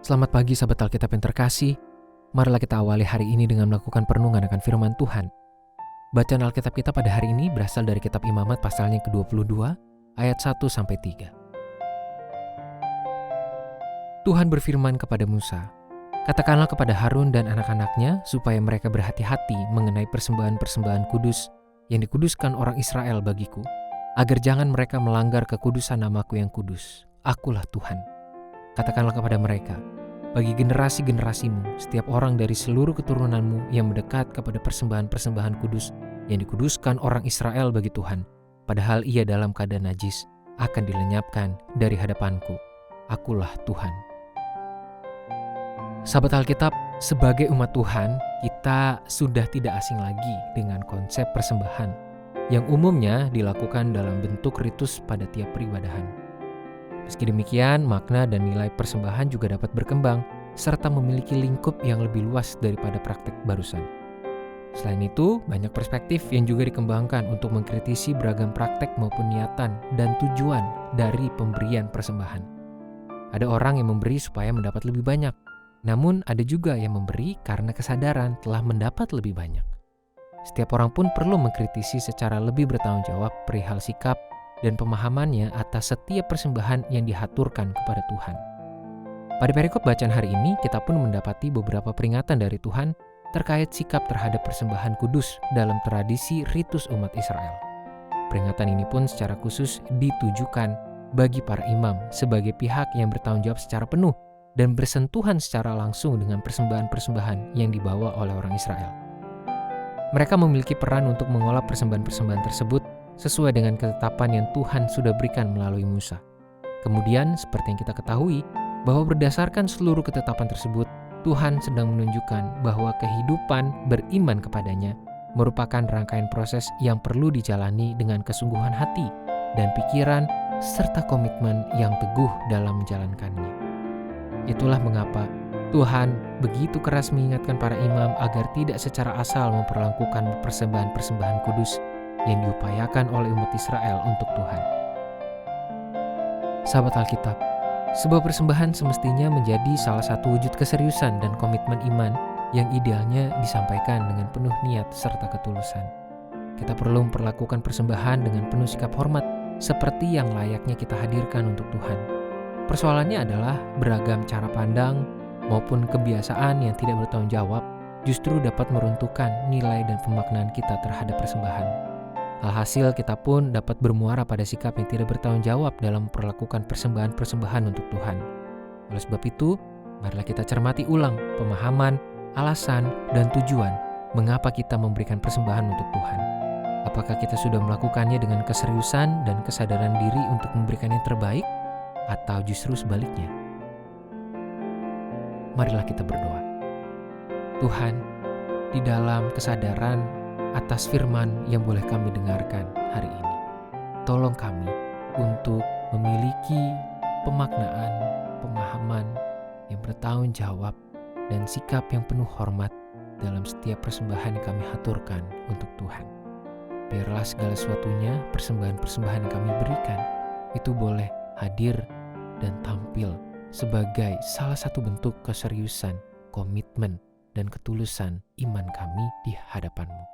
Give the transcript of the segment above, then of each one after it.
Selamat pagi sahabat Alkitab yang terkasih. Marilah kita awali hari ini dengan melakukan perenungan akan firman Tuhan. Bacaan Alkitab kita pada hari ini berasal dari kitab Imamat pasalnya ke-22 ayat 1-3. Tuhan berfirman kepada Musa, "Katakanlah kepada Harun dan anak-anaknya supaya mereka berhati-hati mengenai persembahan-persembahan kudus yang dikuduskan orang Israel bagiku, agar jangan mereka melanggar kekudusan namaku yang kudus. Akulah Tuhan. Katakanlah kepada mereka, bagi generasi-generasimu, setiap orang dari seluruh keturunanmu yang mendekat kepada persembahan-persembahan kudus yang dikuduskan orang Israel bagi Tuhan, padahal ia dalam keadaan najis, akan dilenyapkan dari hadapanku. Akulah Tuhan." Sahabat Alkitab, sebagai umat Tuhan, kita sudah tidak asing lagi dengan konsep persembahan yang umumnya dilakukan dalam bentuk ritus pada tiap peribadahan. Meski demikian, makna dan nilai persembahan juga dapat berkembang serta memiliki lingkup yang lebih luas daripada praktik barusan. Selain itu, banyak perspektif yang juga dikembangkan untuk mengkritisi beragam praktek maupun niatan dan tujuan dari pemberian persembahan. Ada orang yang memberi supaya mendapat lebih banyak, namun ada juga yang memberi karena kesadaran telah mendapat lebih banyak. Setiap orang pun perlu mengkritisi secara lebih bertanggung jawab perihal sikap dan pemahamannya atas setiap persembahan yang dihaturkan kepada Tuhan. Pada perikop bacaan hari ini, kita pun mendapati beberapa peringatan dari Tuhan terkait sikap terhadap persembahan kudus dalam tradisi ritus umat Israel. Peringatan ini pun secara khusus ditujukan bagi para imam sebagai pihak yang bertanggung jawab secara penuh dan bersentuhan secara langsung dengan persembahan-persembahan yang dibawa oleh orang Israel. Mereka memiliki peran untuk mengolah persembahan-persembahan tersebut sesuai dengan ketetapan yang Tuhan sudah berikan melalui Musa. Kemudian, seperti yang kita ketahui, bahwa berdasarkan seluruh ketetapan tersebut, Tuhan sedang menunjukkan bahwa kehidupan beriman kepadanya merupakan rangkaian proses yang perlu dijalani dengan kesungguhan hati dan pikiran serta komitmen yang teguh dalam menjalankannya. Itulah mengapa Tuhan begitu keras mengingatkan para imam agar tidak secara asal memperlakukan persembahan-persembahan kudus yang diupayakan oleh umat Israel untuk Tuhan. Sahabat Alkitab, sebuah persembahan semestinya menjadi salah satu wujud keseriusan dan komitmen iman yang idealnya disampaikan dengan penuh niat serta ketulusan. Kita perlu memperlakukan persembahan dengan penuh sikap hormat seperti yang layaknya kita hadirkan untuk Tuhan. Persoalannya adalah beragam cara pandang maupun kebiasaan yang tidak bertanggung jawab justru dapat meruntuhkan nilai dan pemaknaan kita terhadap persembahan. Alhasil kita pun dapat bermuara pada sikap yang tidak bertanggung jawab dalam memperlakukan persembahan-persembahan untuk Tuhan. Oleh sebab itu, marilah kita cermati ulang pemahaman, alasan, dan tujuan mengapa kita memberikan persembahan untuk Tuhan. Apakah kita sudah melakukannya dengan keseriusan dan kesadaran diri untuk memberikan yang terbaik, atau justru sebaliknya? Marilah kita berdoa. Tuhan, di dalam kesadaran atas firman yang boleh kami dengarkan hari ini, tolong kami untuk memiliki pemaknaan, pemahaman yang bertanggung jawab dan sikap yang penuh hormat dalam setiap persembahan yang kami haturkan untuk Tuhan. Biarlah segala sesuatunya, persembahan-persembahan yang kami berikan, itu boleh hadir dan tampil sebagai salah satu bentuk keseriusan, komitmen, dan ketulusan iman kami di hadapan-Mu.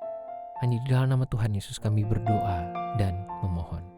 Hanya di dalam nama Tuhan Yesus kami berdoa dan memohon.